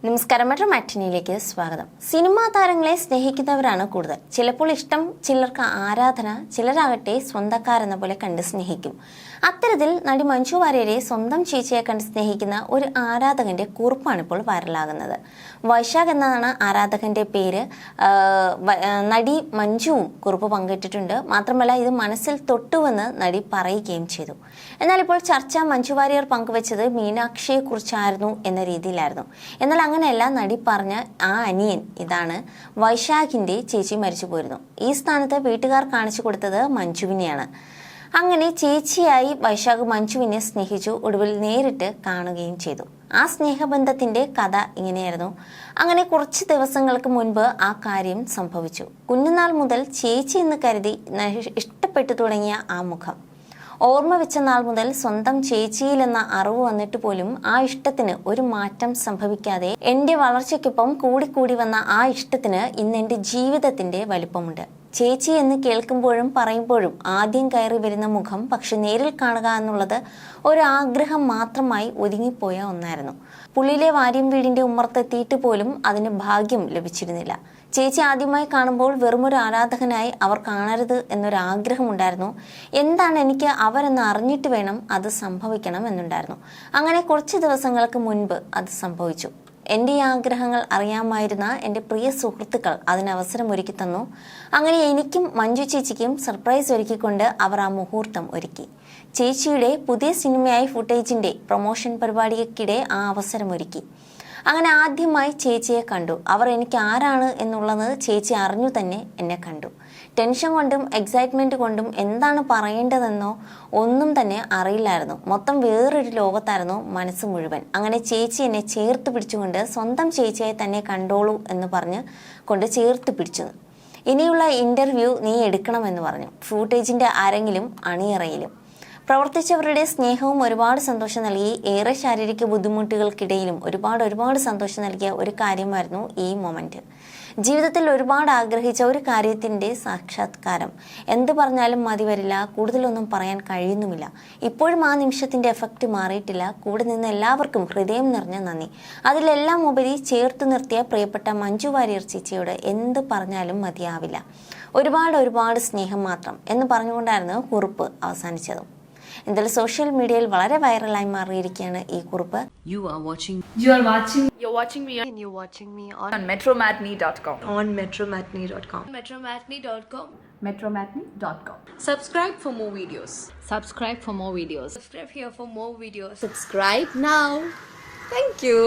നമസ്കാരം, മെട്രോ മാറ്റിനിയിലേക്ക് സ്വാഗതം. സിനിമാ താരങ്ങളെ സ്നേഹിക്കുന്നവരാണ് കൂടുതൽ. ചിലപ്പോൾ ഇഷ്ടം, ചിലർക്ക് ആരാധന, ചിലരാകട്ടെ സ്വന്തക്കാരെന്ന പോലെ കണ്ട് സ്നേഹിക്കും. അത്തരത്തിൽ നടി മഞ്ജു വാര്യരെ സ്വന്തം ചേച്ചിയെ കണ്ട് സ്നേഹിക്കുന്ന ഒരു ആരാധകന്റെ കുറിപ്പാണ് ഇപ്പോൾ വൈറലാകുന്നത്. വൈശാഖ് എന്നതാണ് ആരാധകന്റെ പേര്. നടി മഞ്ജുവും കുറിപ്പ് പങ്കിട്ടിട്ടുണ്ട്. മാത്രമല്ല, ഇത് മനസ്സിൽ തൊട്ടുവെന്ന് നടി പറയുകയും ചെയ്തു. എന്നാൽ ഇപ്പോൾ ചർച്ച മഞ്ജു വാര്യർ പങ്കുവച്ചത് മീനാക്ഷിയെ കുറിച്ചായിരുന്നു എന്ന രീതിയിലായിരുന്നു. എന്നാൽ അങ്ങനെയല്ല, നടി പറഞ്ഞ ആ അനിയൻ ഇതാണ്. വൈശാഖിന്റെ ചേച്ചി മരിച്ചു പോയിരുന്നു. ഈ സ്ഥാനത്ത് വീട്ടുകാർ കാണിച്ചു കൊടുത്തത് മഞ്ജുവിനെയാണ്. അങ്ങനെ ചേച്ചിയായി വൈശാഖ് മഞ്ജുവിനെ സ്നേഹിച്ചു. ഒടുവിൽ നേരിട്ട് കാണുകയും ചെയ്തു. ആ സ്നേഹബന്ധത്തിന്റെ കഥ ഇങ്ങനെയായിരുന്നു. അങ്ങനെ കുറച്ച് ദിവസങ്ങൾക്ക് മുൻപ് ആ കാര്യം സംഭവിച്ചു. കുഞ്ഞുനാൾ മുതൽ ചേച്ചി എന്ന് കരുതി ഇഷ്ടപ്പെട്ടു തുടങ്ങിയ ആ മുഖം, ഓർമ്മ വെച്ച നാൾ മുതൽ സ്വന്തം ചേച്ചിയിലെന്ന അറിവ് വന്നിട്ട് പോലും ആ ഇഷ്ടത്തിന് ഒരു മാറ്റം സംഭവിക്കാതെ എൻ്റെ വളർച്ചയ്ക്കൊപ്പം കൂടിക്കൂടി വന്ന ആ ഇഷ്ടത്തിന് ഇന്ന് എൻ്റെ ജീവിതത്തിന്റെ വലിപ്പമുണ്ട്. ചേച്ചി എന്ന് കേൾക്കുമ്പോഴും പറയുമ്പോഴും ആദ്യം കയറി വരുന്ന മുഖം പക്ഷെ നേരിൽ കാണുക എന്നുള്ളത് ഒരാഗ്രഹം മാത്രമായി ഒതുങ്ങിപ്പോയ ഒന്നായിരുന്നു. പുള്ളിയിലെ വാര്യം വീടിന്റെ ഉമ്മർത്തെത്തിയിട്ട് പോലും അതിന് ഭാഗ്യം ലഭിച്ചിരുന്നില്ല. ചേച്ചി ആദ്യമായി കാണുമ്പോൾ വെറുമൊരു ആരാധകനായി അവർ കാണരുത് എന്നൊരാഗ്രഹമുണ്ടായിരുന്നു. എന്താണ് എനിക്ക് അവരെന്ന് അറിഞ്ഞിട്ട് വേണം അത് സംഭവിക്കണം എന്നുണ്ടായിരുന്നു. അങ്ങനെ കുറച്ച് ദിവസങ്ങൾക്ക് മുൻപ് അത് സംഭവിച്ചു. എൻ്റെ ഈ ആഗ്രഹങ്ങൾ അറിയാമായിരുന്ന എൻ്റെ പ്രിയ സുഹൃത്തുക്കൾ അതിനവസരം ഒരുക്കി തന്നു. അങ്ങനെ എനിക്കും മഞ്ജു ചേച്ചിക്കും സർപ്രൈസ് ഒരുക്കിക്കൊണ്ട് അവർ ആ മുഹൂർത്തം ഒരുക്കി. ചേച്ചിയുടെ പുതിയ സിനിമയായി ഫുട്ടേജിൻ്റെ പ്രൊമോഷൻ പരിപാടിക്കിടെ ആ അവസരം ഒരുക്കി. അങ്ങനെ ആദ്യമായി ചേച്ചിയെ കണ്ടു. അവർ എനിക്ക് ആരാണ് എന്നുള്ളത് ചേച്ചി അറിഞ്ഞു തന്നെ എന്നെ കണ്ടു. ടെൻഷൻ കൊണ്ടും എക്സൈറ്റ്മെൻറ്റ് കൊണ്ടും എന്താണ് പറയേണ്ടതെന്നോ ഒന്നും തന്നെ അറിയില്ലായിരുന്നു. മൊത്തം വേറൊരു ലോകത്തായിരുന്നു മനസ്സ് മുഴുവൻ. അങ്ങനെ ചേച്ചി എന്നെ ചേർത്ത് പിടിച്ചുകൊണ്ട് സ്വന്തം ചേച്ചിയായി തന്നെ കണ്ടോളൂ എന്ന് പറഞ്ഞ് കൊണ്ട് ചേർത്ത് പിടിച്ചു. ഇനിയുള്ള ഇൻ്റർവ്യൂ നീ എടുക്കണമെന്ന് പറഞ്ഞു. ഫൂട്ടേജിൻ്റെ ആരെങ്കിലും അണിയറയിലും പ്രവർത്തിച്ചവരുടെ സ്നേഹവും ഒരുപാട് സന്തോഷം നൽകി. ഏറെ ശാരീരിക ബുദ്ധിമുട്ടുകൾക്കിടയിലും ഒരുപാട് സന്തോഷം നൽകിയ ഒരു കാര്യമായിരുന്നു ഈ മൊമെന്റ്. ജീവിതത്തിൽ ഒരുപാട് ആഗ്രഹിച്ച ഒരു കാര്യത്തിൻ്റെ സാക്ഷാത്കാരം. എന്ത് പറഞ്ഞാലും മതി വരില്ല, കൂടുതലൊന്നും പറയാൻ കഴിയുന്നുമില്ല. ഇപ്പോഴും ആ നിമിഷത്തിൻ്റെ എഫക്റ്റ് മാറിയിട്ടില്ല. കൂടെ നിന്ന് എല്ലാവർക്കും ഹൃദയം നിറഞ്ഞ നന്ദി. അതിലെല്ലാം ഉപരി ചേർത്തു നിർത്തിയ പ്രിയപ്പെട്ട മഞ്ജു വാര്യർ ചേച്ചിയോട് എന്ത് പറഞ്ഞാലും മതിയാവില്ല. ഒരുപാട് സ്നേഹം മാത്രം എന്ന് പറഞ്ഞുകൊണ്ടായിരുന്നു കുറിപ്പ് അവസാനിച്ചതും. എന്തായാലും സോഷ്യൽ മീഡിയയിൽ വളരെ വൈറലായി മാറിയിരിക്കുകയാണ് ഈ കുറിപ്പ്. You're watching me on metromatney.com. On metromatney.com. metromatney.com. Subscribe for more videos. Subscribe for more videos. Subscribe here for more videos. Subscribe now. Thank you.